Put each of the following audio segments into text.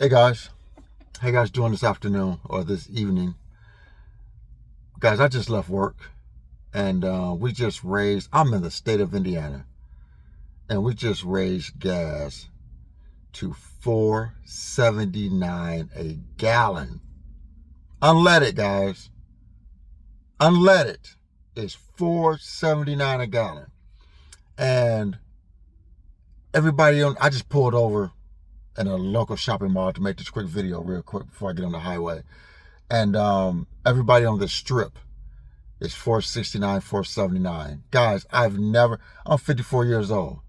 Hey guys, how you guys doing this afternoon or this evening? Guys, I just left work and we just raised, I'm in the state of Indiana, and we just raised gas to $4.79 a gallon. Unleaded, guys. Unleaded is $4.79 a gallon. And I just pulled over in a local shopping mall to make this quick video real quick before I get on the highway. And everybody on the strip is $4.69, $4.79. Guys, I'm 54 years old.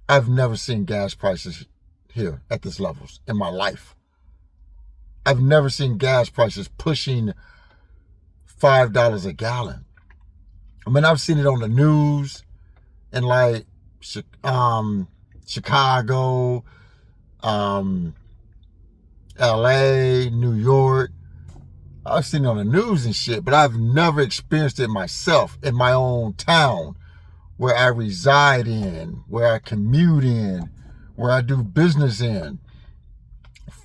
I've never seen gas prices here at this levels in my life. I've never seen gas prices pushing $5 a gallon. I mean, I've seen it on the news in like Chicago, LA, New York. I've seen it on the news and shit, but I've never experienced it myself in my own town where I reside in, where I commute in, where I do business in.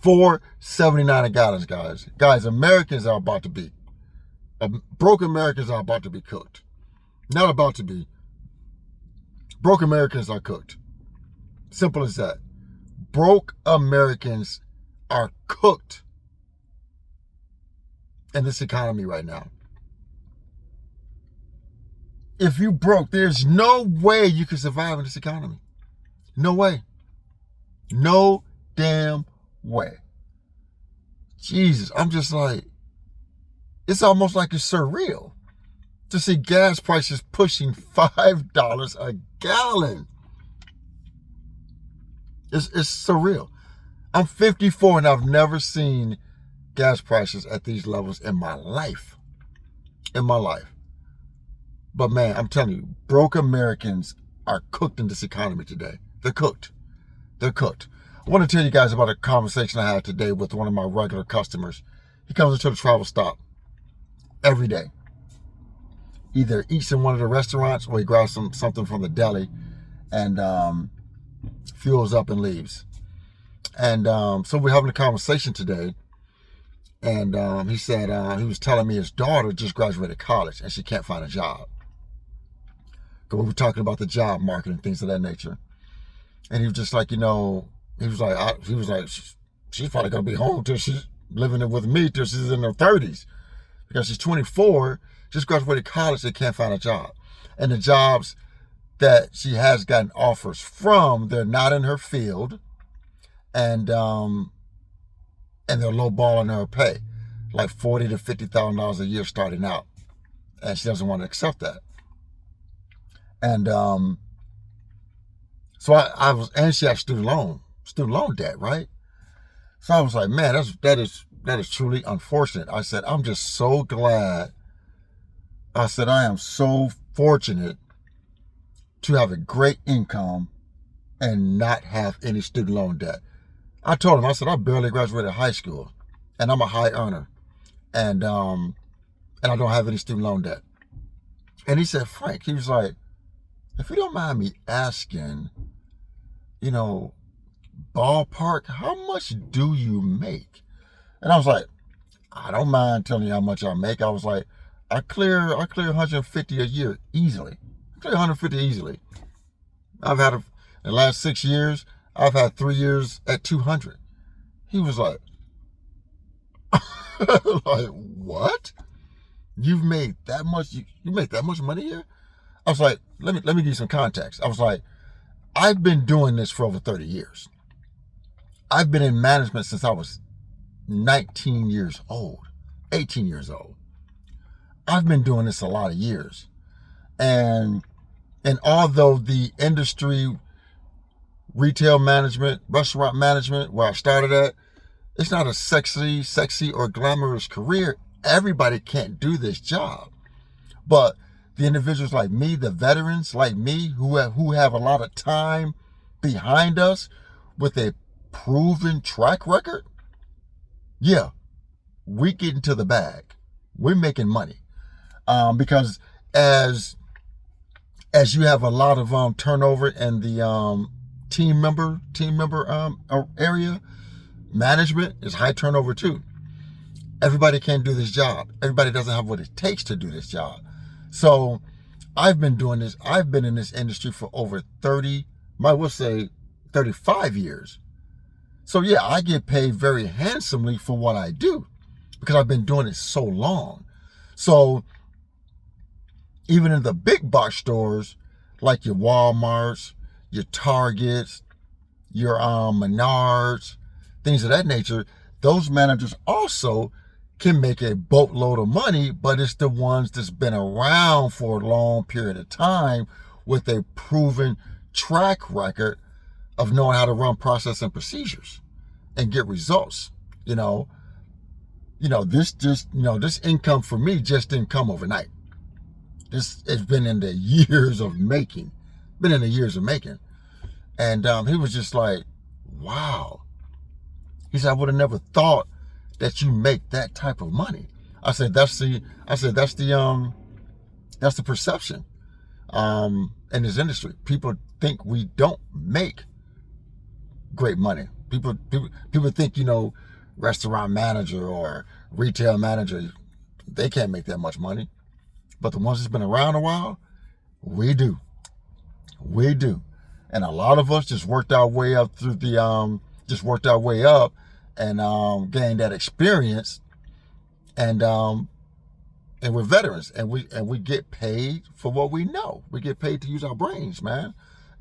$4.79 a gallon, guys. Guys, Americans are about to be, broke Americans are about to be cooked. Not about to be. Broke Americans are cooked. Simple as that. Broke Americans are cooked in this economy right now. If you broke, there's no way you can survive in this economy. No way. No damn way. Jesus, I'm just like, it's almost like it's surreal to see gas prices pushing $5 a gallon. It's surreal. I'm 54 and I've never seen gas prices at these levels in my life. In my life. But man, I'm telling you, broke Americans are cooked in this economy today. They're cooked. They're cooked. I want to tell you guys about a conversation I had today with one of my regular customers. He comes into the travel stop every day. Either eats in one of the restaurants or he grabs something from the deli and fuels up and leaves. And so we're having a conversation today. And he said he was telling me his daughter just graduated college and she can't find a job. Because we were talking about the job market and things of that nature. And he was just like, he was like, she's probably gonna be home till she's living with me till she's in her 30s, because she's 24, just graduated college, and can't find a job. And the jobs that she has gotten offers from, they're not in her field, and they're lowballing her pay, like $40,000 to $50,000 a year starting out, and she doesn't want to accept that. And so I was, and she has student loan debt, right? So I was like, man, that is truly unfortunate. I said, I'm just so glad. I said, I am so fortunate to have a great income and not have any student loan debt. I told him, I said, I barely graduated high school and I'm a high earner and I don't have any student loan debt. And he said, Frank, he was like, if you don't mind me asking, ballpark, how much do you make? And I was like, I don't mind telling you how much I make. I was like, I clear 150 a year easily. I clear 150 easily. In the last 6 years, I've had 3 years at 200. He was like, like, what? You've made that much? You make that much money here? I was like, let me give you some context. I was like, I've been doing this for over 30 years. I've been in management since I was 19 years old, 18 years old. I've been doing this a lot of years. And although the industry, retail management, restaurant management, where I started at, it's not a sexy or glamorous career. Everybody can't do this job. But the individuals like me, the veterans like me, who have a lot of time behind us with a proven track record, yeah, we get into the bag. We're making money. Because as you have a lot of turnover in the team member area, Management is high turnover too. Everybody can't do this job. Everybody doesn't have what it takes to do this job. So I've been doing this. I've been in this industry for over 35 years. So yeah, I get paid very handsomely for what I do because I've been doing it so long. So even in the big box stores, like your Walmarts, your Targets, your Menards, things of that nature, those managers also can make a boatload of money, but it's the ones that's been around for a long period of time with a proven track record of knowing how to run process and procedures and get results. This income for me just didn't come overnight. This has been in the years of making. And he was just like, wow. He said, I would have never thought that you make that type of money. I said, that's the perception in this industry. People think we don't make great money. People think, restaurant manager or retail manager, they can't make that much money. But the ones that's been around a while, we do. And a lot of us just worked our way up and gained that experience. And we're veterans, and we get paid for what we know. We get paid to use our brains, man.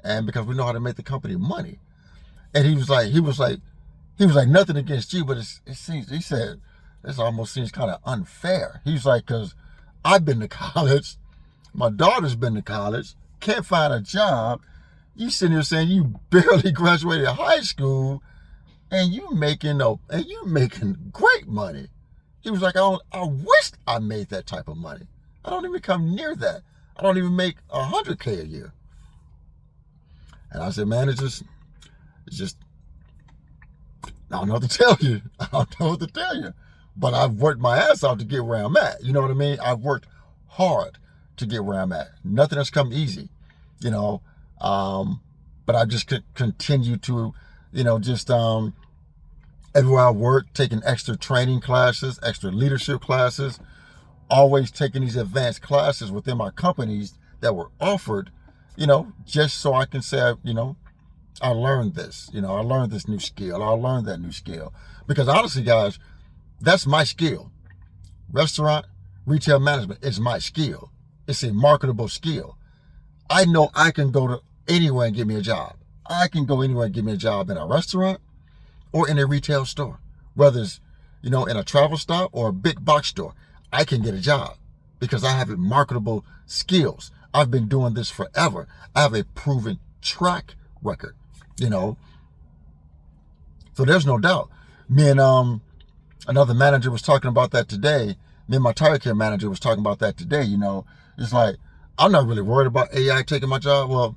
And because we know how to make the company money. And he was like, nothing against you, but it seems, he said, this almost seems kind of unfair. He's like, because I've been to college, my daughter's been to college, can't find a job. You sitting here saying you barely graduated high school, and you making great money. He was like, I wish I made that type of money. I don't even come near that. I don't even make $100K a year. And I said, man, it's just, I don't know what to tell you. But I've worked my ass off to get where I'm at. You know what I mean? I've worked hard to get where I'm at. Nothing has come easy, but I just continue to, everywhere I work, taking extra training classes, extra leadership classes, always taking these advanced classes within my companies that were offered, just so I can say, I learned this, I learned this new skill. I learned that new skill. Because honestly, guys, that's my skill. Restaurant, retail management is my skill. It's a marketable skill. I know I can go to anywhere and get me a job. I can go anywhere and get me a job in a restaurant or in a retail store. Whether it's, in a travel stop or a big box store, I can get a job because I have marketable skills. I've been doing this forever. I have a proven track record, So there's no doubt. Me and another manager was talking about that today. Me and my tire care manager was talking about that today, It's like, I'm not really worried about AI taking my job. Well,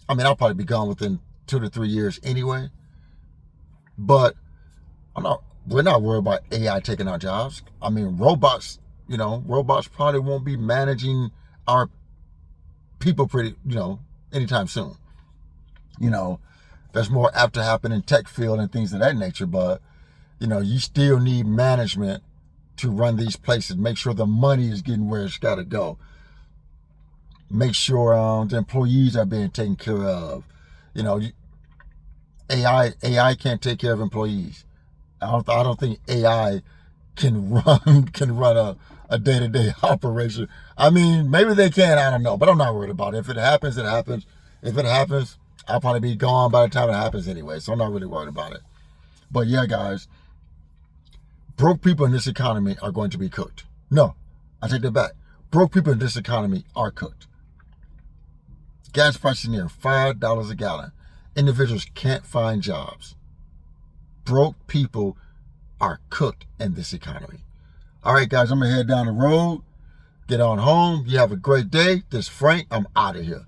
I'll probably be gone within 2 to 3 years anyway. But we're not worried about AI taking our jobs. Robots probably won't be managing our people anytime soon. That's more apt to happen in tech field and things of that nature. But, you still need management to run these places, make sure the money is getting where it's got to go. Make sure the employees are being taken care of. AI can't take care of employees. I don't think AI can run a day-to-day operation. Maybe they can, I don't know, but I'm not worried about it. If it happens, it happens. If it happens, I'll probably be gone by the time it happens anyway, so I'm not really worried about it. But yeah, guys, broke people in this economy are going to be cooked. No, I take that back. Broke people in this economy are cooked. Gas prices near $5 a gallon. Individuals can't find jobs. Broke people are cooked in this economy. All right, guys, I'm going to head down the road, get on home. You have a great day. This is Frank. I'm out of here.